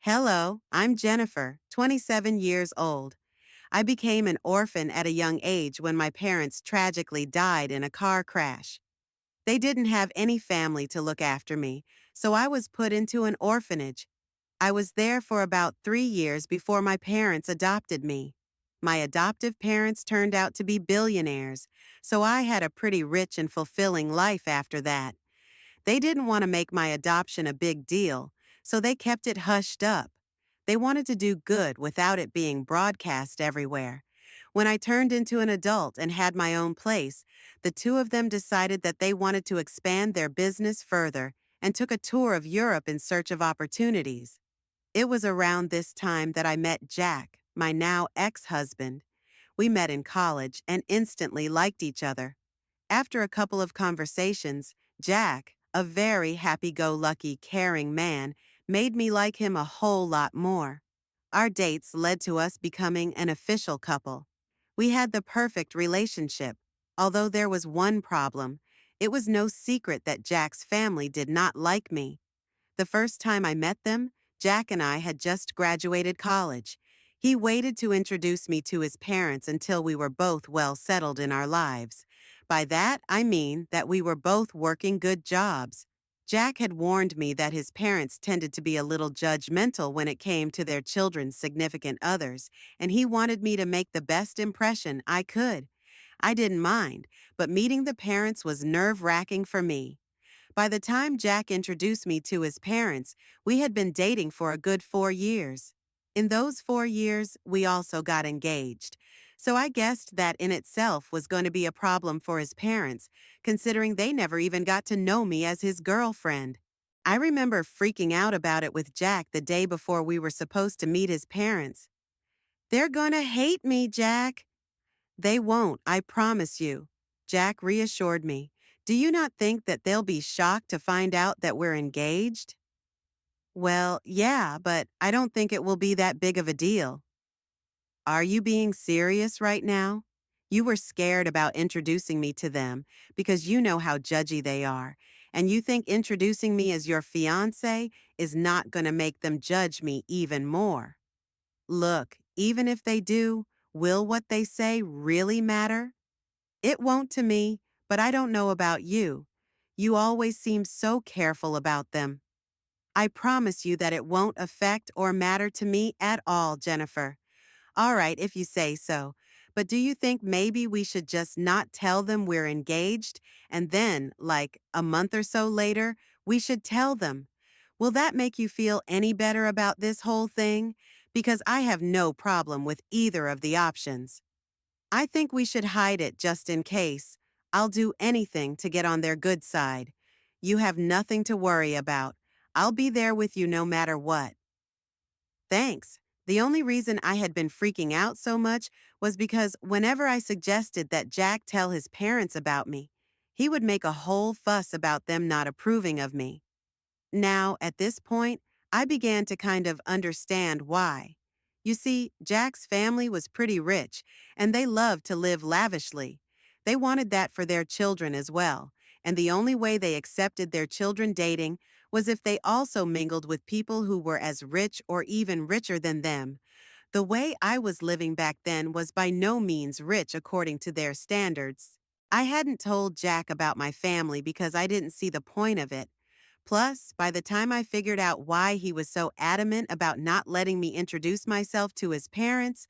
Hello, I'm Jennifer, 27 years old. I became an orphan at a young age when my parents tragically died in a car crash. They didn't have any family to look after me, so I was put into an orphanage. I was there for about 3 years before my parents adopted me. My adoptive parents turned out to be billionaires, so I had a pretty rich and fulfilling life after that. They didn't want to make my adoption a big deal, so they kept it hushed up. They wanted to do good without it being broadcast everywhere. When I turned into an adult and had my own place, the two of them decided that they wanted to expand their business further and took a tour of Europe in search of opportunities. It was around this time that I met Jack, my now ex-husband. We met in college and instantly liked each other. After a couple of conversations, Jack, a very happy-go-lucky, caring man, made me like him a whole lot more. Our dates led to us becoming an official couple. We had the perfect relationship, although there was one problem. It was no secret that Jack's family did not like me. The first time I met them, Jack and I had just graduated college. He waited to introduce me to his parents until we were both well settled in our lives. By that, I mean that we were both working good jobs. Jack had warned me that his parents tended to be a little judgmental when it came to their children's significant others, and he wanted me to make the best impression I could. I didn't mind, but meeting the parents was nerve-wracking for me. By the time Jack introduced me to his parents, we had been dating for a good 4 years. In those 4 years, we also got engaged. So I guessed that in itself was going to be a problem for his parents, considering they never even got to know me as his girlfriend. I remember freaking out about it with Jack the day before we were supposed to meet his parents. "They're gonna hate me, Jack." "They won't, I promise you," Jack reassured me. "Do you not think that they'll be shocked to find out that we're engaged?" "Well, yeah, but I don't think it will be that big of a deal." "Are you being serious right now? You were scared about introducing me to them because you know how judgy they are, and you think introducing me as your fiancé is not going to make them judge me even more. Look, even if they do, will what they say really matter? It won't to me, but I don't know about you. You always seem so careful about them. I promise you that it won't affect or matter to me at all, Jennifer. All right, if you say so. But do you think maybe we should just not tell them we're engaged, and then, like a month or so later, we should tell them? Will that make you feel any better about this whole thing? Because I have no problem with either of the options. I think we should hide it just in case. I'll do anything to get on their good side. You have nothing to worry about. I'll be there with you no matter what. Thanks. The only reason I had been freaking out so much was because whenever I suggested that Jack tell his parents about me, he would make a whole fuss about them not approving of me. Now, at this point, I began to kind of understand why. You see, Jack's family was pretty rich, and they loved to live lavishly. They wanted that for their children as well, and the only way they accepted their children dating was if they also mingled with people who were as rich or even richer than them. The way I was living back then was by no means rich according to their standards. I hadn't told Jack about my family because I didn't see the point of it. Plus, by the time I figured out why he was so adamant about not letting me introduce myself to his parents,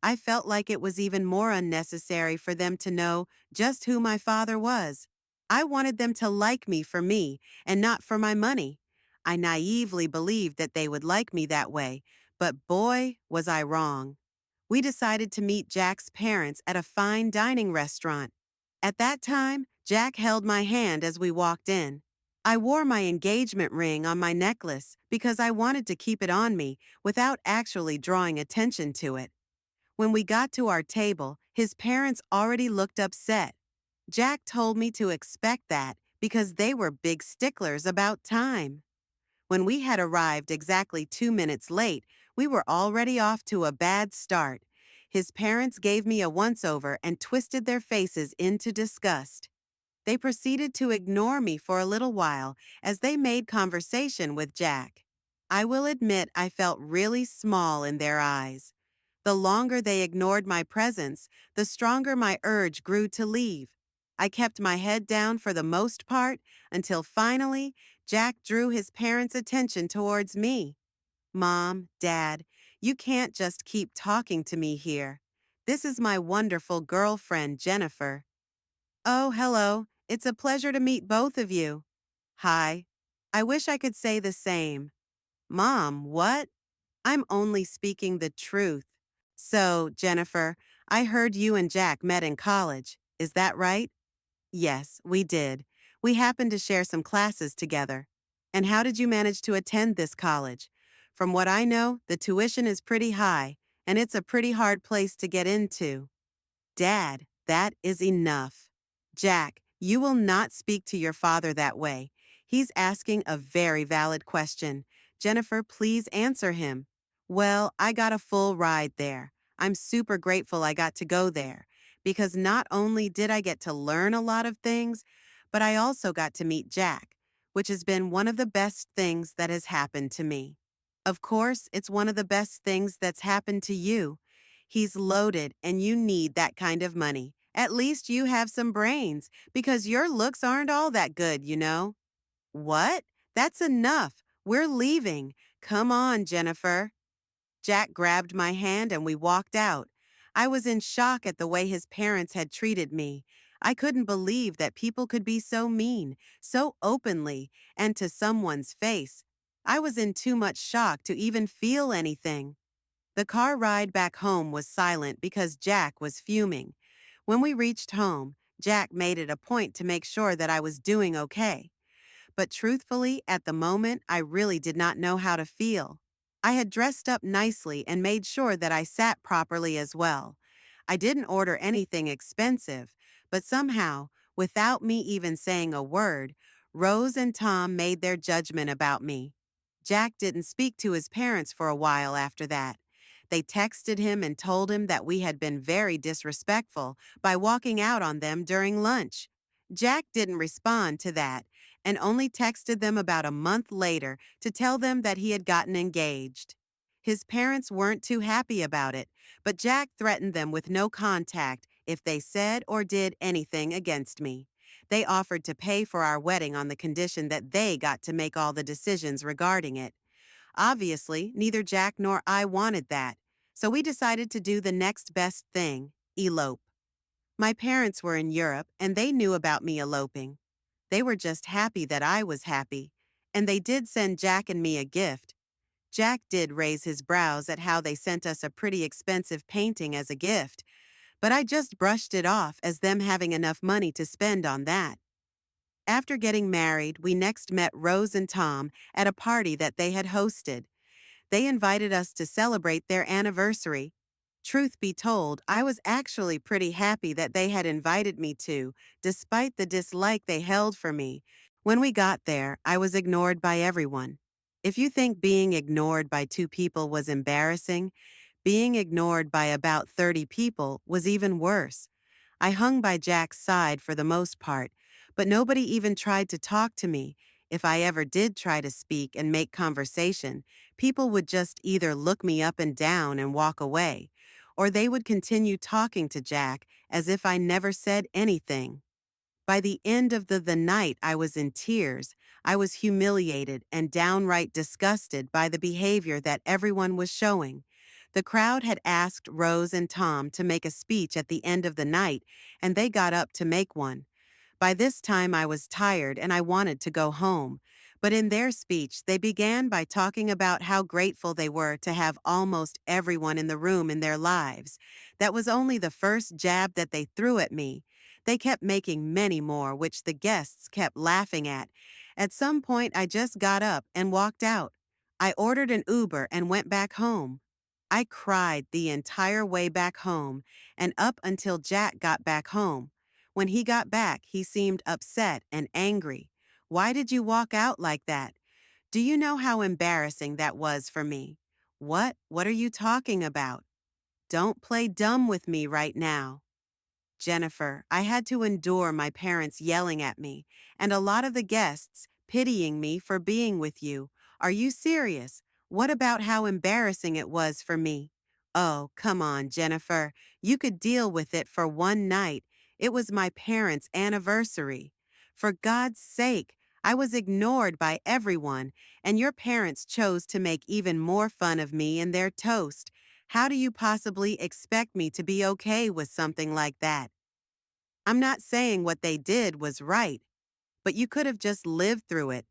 I felt like it was even more unnecessary for them to know just who my father was. I wanted them to like me for me and not for my money. I naively believed that they would like me that way, but boy, was I wrong. We decided to meet Jack's parents at a fine dining restaurant. At that time, Jack held my hand as we walked in. I wore my engagement ring on my necklace because I wanted to keep it on me without actually drawing attention to it. When we got to our table, his parents already looked upset. Jack told me to expect that because they were big sticklers about time. When we had arrived exactly 2 minutes late, we were already off to a bad start. His parents gave me a once-over and twisted their faces into disgust. They proceeded to ignore me for a little while as they made conversation with Jack. I will admit I felt really small in their eyes. The longer they ignored my presence, the stronger my urge grew to leave. I kept my head down for the most part until finally Jack drew his parents' attention towards me. Mom, Dad, you can't just keep talking to me here. This is my wonderful girlfriend, Jennifer. Oh, hello. It's a pleasure to meet both of you. Hi. I wish I could say the same. Mom, what? I'm only speaking the truth. So, Jennifer, I heard you and Jack met in college. Is that right? Yes, we did. We happened to share some classes together. And how did you manage to attend this college? From what I know, the tuition is pretty high, and it's a pretty hard place to get into. Dad, that is enough. Jack, you will not speak to your father that way. He's asking a very valid question. Jennifer, please answer him. Well, I got a full ride there. I'm super grateful I got to go there because not only did I get to learn a lot of things, but I also got to meet Jack, which has been one of the best things that has happened to me. Of course, it's one of the best things that's happened to you. He's loaded, and you need that kind of money. At least you have some brains, because your looks aren't all that good, you know. What? That's enough. We're leaving. Come on, Jennifer. Jack grabbed my hand and we walked out. I was in shock at the way his parents had treated me. I couldn't believe that people could be so mean, so openly, and to someone's face. I was in too much shock to even feel anything. The car ride back home was silent because Jack was fuming. When we reached home, Jack made it a point to make sure that I was doing okay. But truthfully, at the moment, I really did not know how to feel. I had dressed up nicely and made sure that I sat properly as well. I didn't order anything expensive, but somehow, without me even saying a word, Rose and Tom made their judgment about me. Jack didn't speak to his parents for a while after that. They texted him and told him that we had been very disrespectful by walking out on them during lunch. Jack didn't respond to that and only texted them about a month later to tell them that he had gotten engaged. His parents weren't too happy about it, but Jack threatened them with no contact if they said or did anything against me. They offered to pay for our wedding on the condition that they got to make all the decisions regarding it. Obviously, neither Jack nor I wanted that, so we decided to do the next best thing, elope. My parents were in Europe, and they knew about me eloping. They were just happy that I was happy, and they did send Jack and me a gift. Jack did raise his brows at how they sent us a pretty expensive painting as a gift, but I just brushed it off as them having enough money to spend on that. After getting married, we next met Rose and Tom at a party that they had hosted. They invited us to celebrate their anniversary. Truth be told, I was actually pretty happy that they had invited me to, despite the dislike they held for me. When we got there, I was ignored by everyone. If you think being ignored by two people was embarrassing, being ignored by about 30 people was even worse. I hung by Jack's side for the most part, but nobody even tried to talk to me. If I ever did try to speak and make conversation, people would just either look me up and down and walk away, or they would continue talking to Jack as if I never said anything. By the end of the night, I was in tears. I was humiliated and downright disgusted by the behavior that everyone was showing. The crowd had asked Rose and Tom to make a speech at the end of the night, and they got up to make one. By this time, I was tired and I wanted to go home. But in their speech, they began by talking about how grateful they were to have almost everyone in the room in their lives. That was only the first jab that they threw at me. They kept making many more, which the guests kept laughing at. At some point, I just got up and walked out. I ordered an Uber and went back home. I cried the entire way back home and up until Jack got back home. When he got back, he seemed upset and angry. Why did you walk out like that? Do you know how embarrassing that was for me? What? What are you talking about? Don't play dumb with me right now. Jennifer, I had to endure my parents yelling at me, and a lot of the guests pitying me for being with you, Are you serious? What about how embarrassing it was for me? Oh, come on, Jennifer. You could deal with it for one night. It was my parents' anniversary. For God's sake, I was ignored by everyone, and your parents chose to make even more fun of me and their toast. How do you possibly expect me to be okay with something like that? I'm not saying what they did was right, but you could have just lived through it.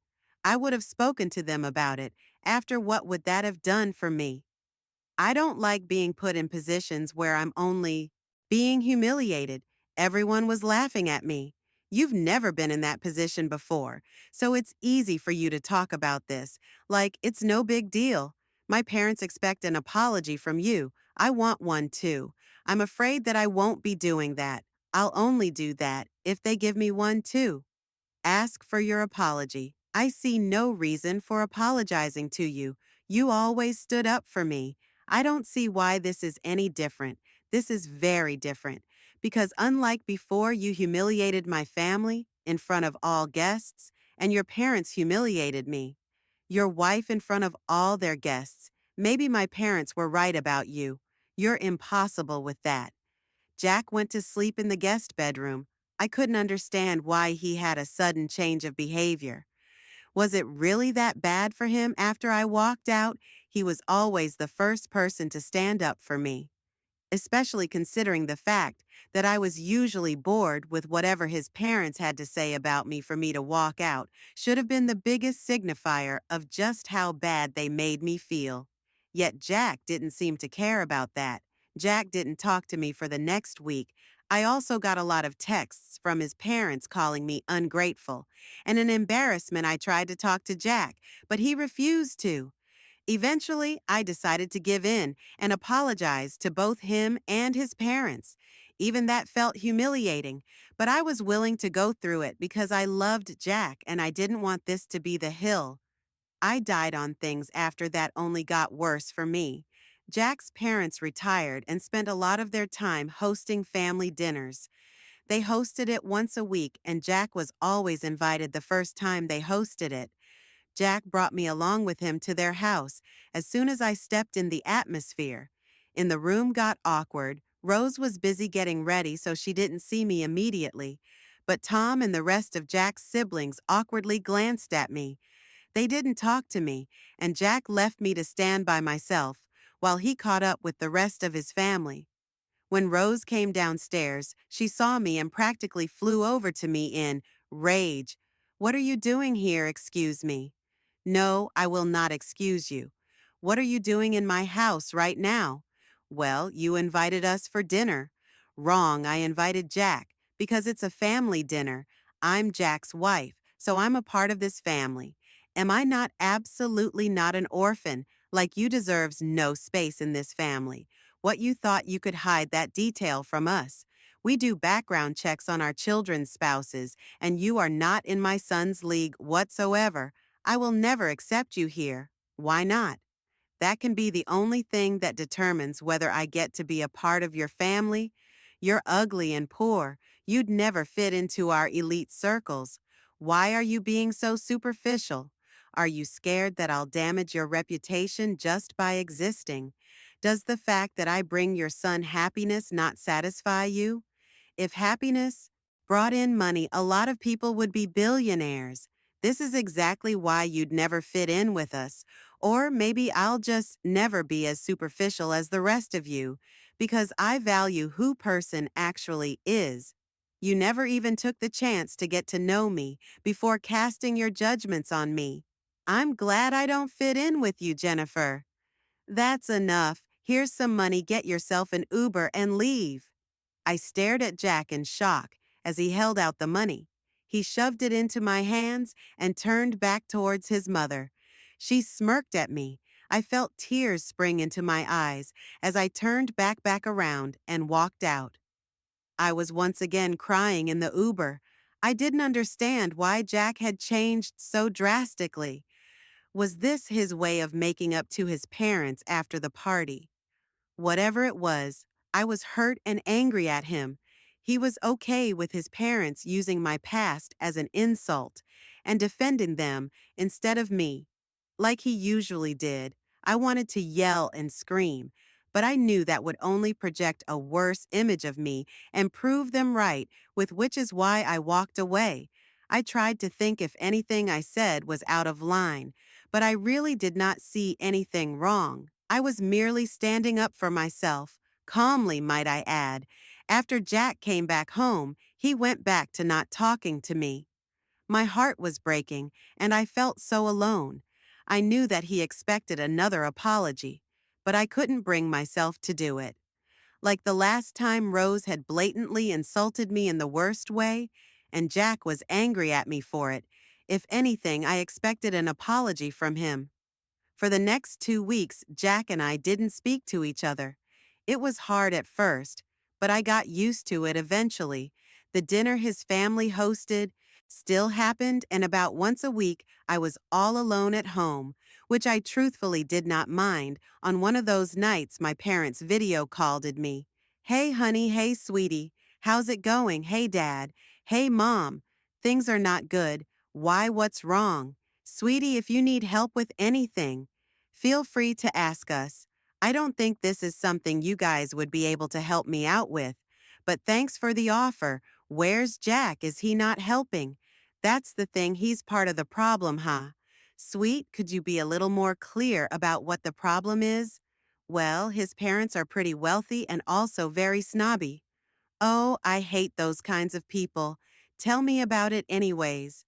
I would have spoken to them about it. After what would that have done for me? I don't like being put in positions where I'm only being humiliated. Everyone was laughing at me. You've never been in that position before, so it's easy for you to talk about this. Like, it's no big deal. My parents expect an apology from you. I want one too. I'm afraid that I won't be doing that. I'll only do that if they give me one too. Ask for your apology. I see no reason for apologizing to you. You always stood up for me. I don't see why this is any different. This is very different. Because unlike before, you humiliated my family in front of all guests, and your parents humiliated me. Your wife in front of all their guests. Maybe my parents were right about you. You're impossible with that. Jack went to sleep in the guest bedroom. I couldn't understand why he had a sudden change of behavior. Was it really that bad for him after I walked out? He was always the first person to stand up for me, especially considering the fact that I was usually bored with whatever his parents had to say about me. For me to walk out should have been the biggest signifier of just how bad they made me feel. Yet Jack didn't seem to care about that. Jack didn't talk to me for the next week. I also got a lot of texts from his parents calling me ungrateful. And an embarrassment, I tried to talk to Jack, but he refused to. Eventually, I decided to give in and apologize to both him and his parents. Even that felt humiliating, but I was willing to go through it because I loved Jack and I didn't want this to be the hill I died on. Things after that only got worse for me. Jack's parents retired and spent a lot of their time hosting family dinners. They hosted it once a week, and Jack was always invited the first time they hosted it. Jack brought me along with him to their house as soon as I stepped in the atmosphere. In the room got awkward. Rose was busy getting ready, so she didn't see me immediately. But Tom and the rest of Jack's siblings awkwardly glanced at me. They didn't talk to me, and Jack left me to stand by myself while he caught up with the rest of his family. When Rose came downstairs, she saw me and practically flew over to me in rage. "What are you doing here? Excuse me." "No, I will not excuse you." "What are you doing in my house right now?" "Well, you invited us for dinner." "Wrong, I invited Jack, because it's a family dinner. I'm Jack's wife, so I'm a part of this family. Am I not absolutely not an orphan? Like you deserves no space in this family. What you thought you could hide that detail from us? We do background checks on our children's spouses, and you are not in my son's league whatsoever. I will never accept you here." "Why not?" "That can be the only thing that determines whether I get to be a part of your family. You're ugly and poor. You'd never fit into our elite circles. Why are you being so superficial? Are you scared that I'll damage your reputation just by existing? Does the fact that I bring your son happiness not satisfy you? If happiness brought in money, a lot of people would be billionaires. This is exactly why you'd never fit in with us. Or maybe I'll just never be as superficial as the rest of you, because I value who person actually is. You never even took the chance to get to know me before casting your judgments on me. I'm glad I don't fit in with you, Jennifer. That's enough. Here's some money. Get yourself an Uber and leave." I stared at Jack in shock as he held out the money. He shoved it into my hands and turned back towards his mother. She smirked at me. I felt tears spring into my eyes as I turned back around and walked out. I was once again crying in the Uber. I didn't understand why Jack had changed so drastically. Was this his way of making up to his parents after the party? Whatever it was, I was hurt and angry at him. He was okay with his parents using my past as an insult and defending them instead of me. like he usually did. I wanted to yell and scream, but I knew that would only project a worse image of me and prove them right, with which is why I walked away. I tried to think if anything I said was out of line, but I really did not see anything wrong. I was merely standing up for myself, calmly, might I add. After Jack came back home, he went back to not talking to me. My heart was breaking, and I felt so alone. I knew that he expected another apology, but I couldn't bring myself to do it. Like the last time Rose had blatantly insulted me in the worst way, and Jack was angry at me for it. If anything, I expected an apology from him. For the next 2 weeks, Jack and I didn't speak to each other. It was hard at first, but I got used to it eventually. The dinner his family hosted still happened, and about once a week, I was all alone at home, which I truthfully did not mind. On one of those nights, my parents video called me. Hey, honey, hey, sweetie. How's it going? Hey, dad. Hey, mom. Things are not good. Why, what's wrong? Sweetie, if you need help with anything, feel free to ask us. I don't think this is something you guys would be able to help me out with, but thanks for the offer. Where's Jack? Is he not helping? That's the thing, he's part of the problem, huh? Sweet, could you be a little more clear about what the problem is? Well, his parents are pretty wealthy and also very snobby. Oh, I hate those kinds of people. Tell me about it anyways.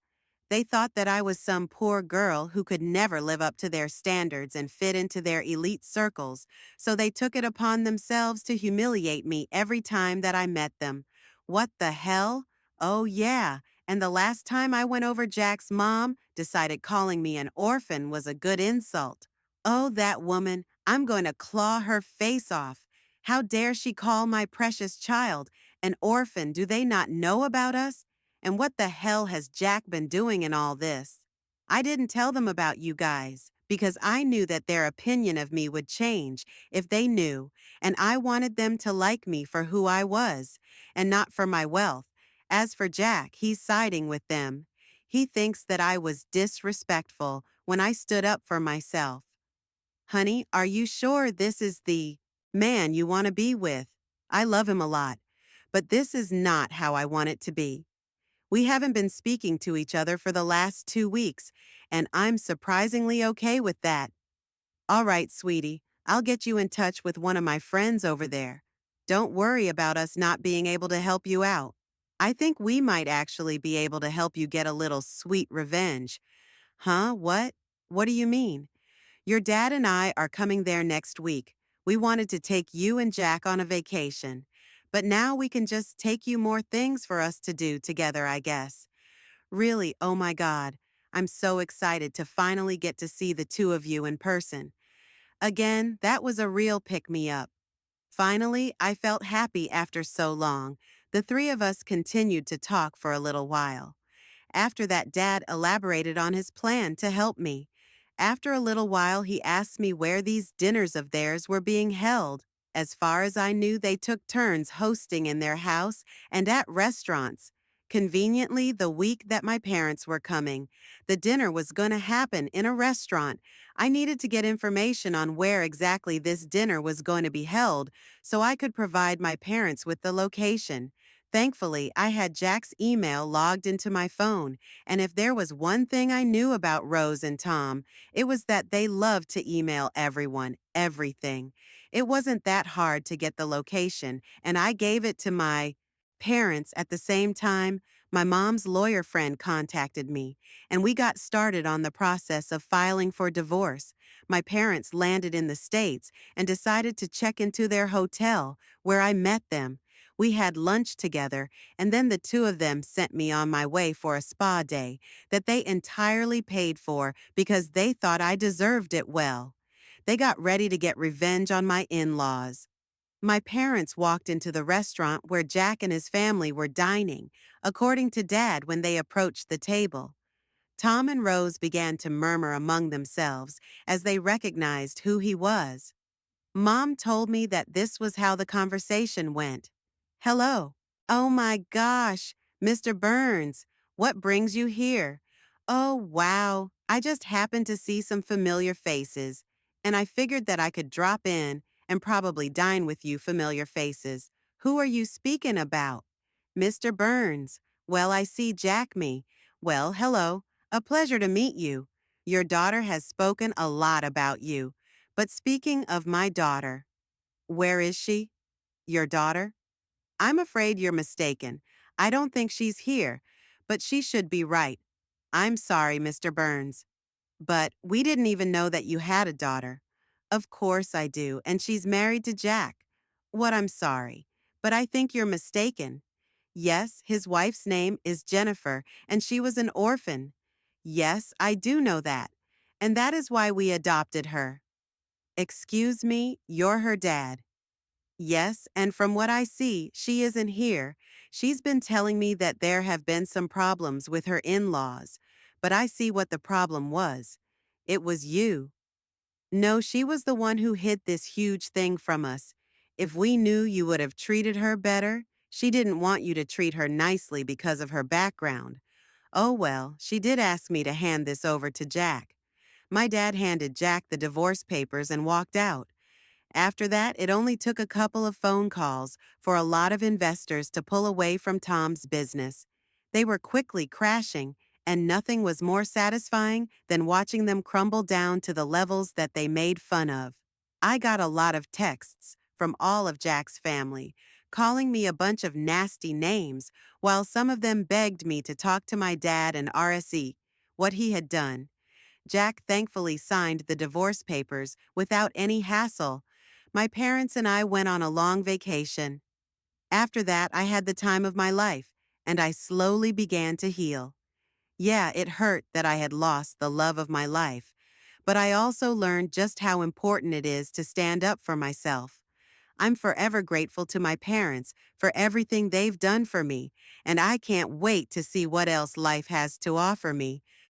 They thought that I was some poor girl who could never live up to their standards and fit into their elite circles, so they took it upon themselves to humiliate me every time that I met them. What the hell? Oh, yeah. And the last time I went over, Jack's mom decided calling me an orphan was a good insult. Oh, that woman. I'm going to claw her face off. How dare she call my precious child an orphan? Do they not know about us? And what the hell has Jack been doing in all this? I didn't tell them about you guys because I knew that their opinion of me would change if they knew, and I wanted them to like me for who I was and not for my wealth. As for Jack, he's siding with them. He thinks that I was disrespectful when I stood up for myself. Honey, are you sure this is the man you want to be with? I love him a lot, but this is not how I want it to be. We haven't been speaking to each other for the last 2 weeks, and I'm surprisingly okay with that. All right, sweetie, I'll get you in touch with one of my friends over there. Don't worry about us not being able to help you out. I think we might actually be able to help you get a little sweet revenge. Huh? What? What do you mean? Your dad and I are coming there next week. We wanted to take you and Jack on a vacation. But now we can just take you more things for us to do together, I guess. Really, oh my God. I'm so excited to finally get to see the two of you in person. Again, that was a real pick-me-up. Finally, I felt happy after so long. The three of us continued to talk for a little while. After that, Dad elaborated on his plan to help me. After a little while, he asked me where these dinners of theirs were being held. As far as I knew, they took turns hosting in their house and at restaurants. Conveniently, the week that my parents were coming, the dinner was going to happen in a restaurant. I needed to get information on where exactly this dinner was going to be held so I could provide my parents with the location. Thankfully, I had Jack's email logged into my phone, and if there was one thing I knew about Rose and Tom, it was that they loved to email everyone, everything. It wasn't that hard to get the location, and I gave it to my parents at the same time. My mom's lawyer friend contacted me, and we got started on the process of filing for divorce. My parents landed in the States and decided to check into their hotel, where I met them. We had lunch together, and then the two of them sent me on my way for a spa day that they entirely paid for because they thought I deserved it well. They got ready to get revenge on my in-laws. My parents walked into the restaurant where Jack and his family were dining, according to Dad when they approached the table. Tom and Rose began to murmur among themselves as they recognized who he was. Mom told me that this was how the conversation went. Hello. Oh my gosh, Mr. Burns, what brings you here? Oh, wow. I just happened to see some familiar faces, and I figured that I could drop in and probably dine with you familiar faces. Who are you speaking about? Mr. Burns. Well, I see Jack me. Well, hello. A pleasure to meet you. Your daughter has spoken a lot about you. But speaking of my daughter, where is she? Your daughter? I'm afraid you're mistaken. I don't think she's here, but she should be right. I'm sorry, Mr. Burns. But we didn't even know that you had a daughter. Of course I do, and she's married to Jack. What I'm sorry, but I think you're mistaken. Yes, his wife's name is Jennifer, and she was an orphan. Yes, I do know that. And that is why we adopted her. Excuse me, you're her dad. Yes, and from what I see, she isn't here. She's been telling me that there have been some problems with her in-laws, but I see what the problem was. It was you. No, she was the one who hid this huge thing from us. If we knew you would have treated her better, she didn't want you to treat her nicely because of her background. Oh well, she did ask me to hand this over to Jack. My dad handed Jack the divorce papers and walked out. After that, it only took a couple of phone calls for a lot of investors to pull away from Tom's business. They were quickly crashing, and nothing was more satisfying than watching them crumble down to the levels that they made fun of. I got a lot of texts from all of Jack's family, calling me a bunch of nasty names, while some of them begged me to talk to my dad and RSE what he had done. Jack thankfully signed the divorce papers without any hassle. My parents and I went on a long vacation. After that, I had the time of my life, and I slowly began to heal. Yeah, it hurt that I had lost the love of my life, but I also learned just how important it is to stand up for myself. I'm forever grateful to my parents for everything they've done for me, and I can't wait to see what else life has to offer me.